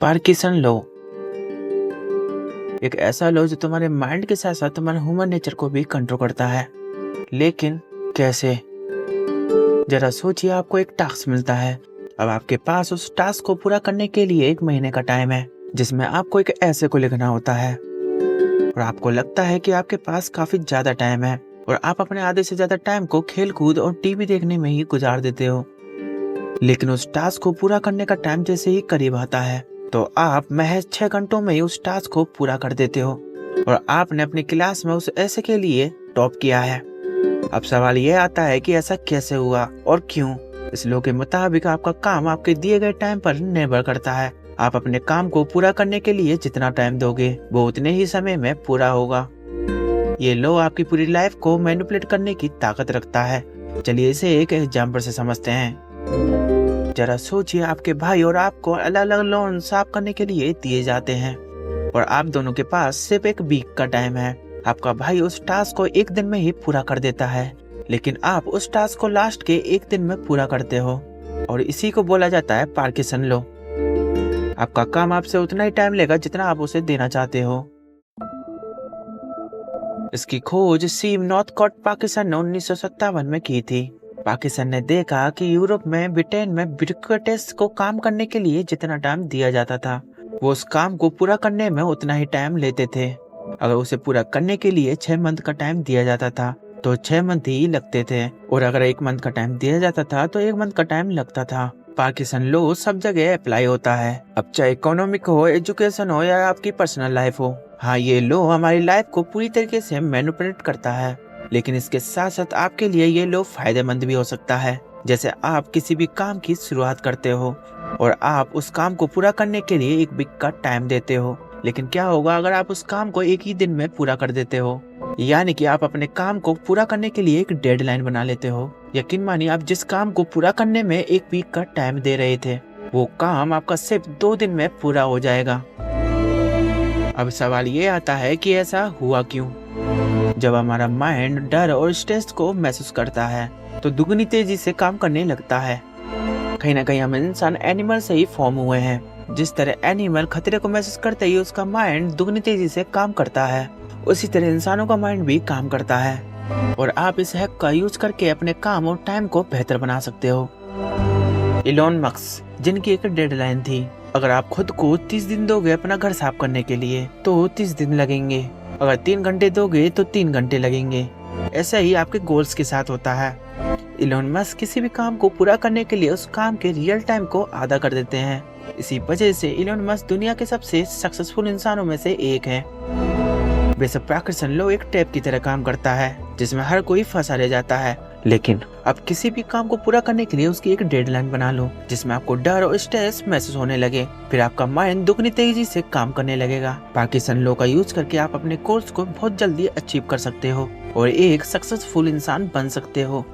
Parkinson law एक ऐसा law जो तुम्हारे माइंड के साथ साथ तुम्हारे ह्यूमन नेचर को भी कंट्रोल करता है। लेकिन कैसे? जरा सोचिए, आपको एक टास्क मिलता है। अब आपके पास उस टास्क को पूरा करने के लिए 1 महीने का टाइम है, जिसमें आपको एक ऐसे को लिखना होता है और आपको लगता है कि आपके पास काफी ज्यादा टाइम है और आप अपने आधे से ज्यादा टाइम को खेल कूद और टीवी देखने में ही गुजार देते हो। लेकिन उस टास्क को पूरा करने का टाइम जैसे ही करीब आता है तो आप महज 6 घंटों में ही उस टास्क को पूरा कर देते हो और आपने अपनी क्लास में उस ऐसे के लिए टॉप किया है। अब सवाल ये आता है कि ऐसा कैसे हुआ और क्यों? इस लॉ के मुताबिक आपका काम आपके दिए गए टाइम पर निर्भर करता है। आप अपने काम को पूरा करने के लिए जितना टाइम दोगे वो उतने ही समय में पूरा होगा। ये लॉ आपकी पूरी लाइफ को मैनिपुलेट करने की ताकत रखता है। चलिए इसे एक एग्जाम्पल से समझते हैं। जरा सोचिए, आपके भाई और आपको अलग अलग लोन साफ करने के लिए दिए जाते हैं और आप दोनों के पास सिर्फ 1 वीक का टाइम है। आपका भाई उस टास्क को 1 दिन में ही पूरा कर देता है, लेकिन आप उस टास्क को लास्ट के 1 दिन में पूरा करते हो और इसी को बोला जाता है पार्किंसन लॉ। आपका काम आपसे उतना ही टाइम लेगा जितना आप उसे देना चाहते हो। इसकी खोज सीम नॉर्थकॉट पार्किंसन ने 1957 में की थी। पार्किंसन ने देखा कि यूरोप में ब्रिटेन में ब्यूरोक्रेट्स को काम करने के लिए जितना टाइम दिया जाता था वो उस काम को पूरा करने में उतना ही टाइम लेते थे। अगर उसे पूरा करने के लिए 6 मंथ का टाइम दिया जाता था तो 6 मंथ ही लगते थे और अगर 1 मंथ का टाइम दिया जाता था तो 1 मंथ का टाइम लगता था। पार्किंसन लॉ सब जगह अप्लाई होता है, अब चाहे इकोनॉमिक हो, एजुकेशन हो या आपकी पर्सनल लाइफ हो। हाँ, ये लॉ हमारी लाइफ को पूरी तरीके से मैनिपुलेट करता है, लेकिन इसके साथ साथ आपके लिए ये लॉ फायदेमंद भी हो सकता है। जैसे आप किसी भी काम की शुरुआत करते हो और आप उस काम को पूरा करने के लिए 1 वीक का टाइम देते हो, लेकिन क्या होगा अगर आप उस काम को 1 ही दिन में पूरा कर देते हो? यानी कि आप अपने काम को पूरा करने के लिए एक डेडलाइन बना लेते हो। यकीन मानिए, आप जिस काम को पूरा करने में 1 वीक का टाइम दे रहे थे वो काम आपका सिर्फ 2 दिन में पूरा हो जाएगा। अब सवाल ये आता है कि ऐसा हुआ क्यों? जब हमारा माइंड डर और स्ट्रेस को महसूस करता है तो दुगनी तेजी से काम करने लगता है। कहीं ना कहीं हम इंसान एनिमल से ही फॉर्म हुए हैं। जिस तरह एनिमल खतरे को महसूस करते ही उसका माइंड दुगनी तेजी से काम करता है, उसी तरह इंसानों का माइंड भी काम करता है और आप इस हैक का यूज करके अपने काम और टाइम को बेहतर बना सकते हो। इलॉन मस्क, जिनकी एक डेडलाइन थी, अगर आप खुद को 30 दिन दोगे अपना घर साफ करने के लिए तो 30 दिन लगेंगे। अगर 3 घंटे दोगे तो 3 घंटे लगेंगे। ऐसा ही आपके गोल्स के साथ होता है। इलॉन मस्क किसी भी काम को पूरा करने के लिए उस काम के रियल टाइम को आधा कर देते हैं। इसी वजह से इलॉन मस्क दुनिया के सबसे सक्सेसफुल इंसानों में से एक है। वैसे पार्किंसन लॉ एक ट्रैप की तरह काम करता है जिसमें हर कोई फंसा रह जाता है, लेकिन अब किसी भी काम को पूरा करने के लिए उसकी एक डेडलाइन बना लो जिसमें आपको डर और स्ट्रेस महसूस होने लगे, फिर आपका माइंड दुगनी तेजी से काम करने लगेगा। पार्किंसन लॉ का यूज करके आप अपने गोल्स को बहुत जल्दी अचीव कर सकते हो और एक सक्सेसफुल इंसान बन सकते हो।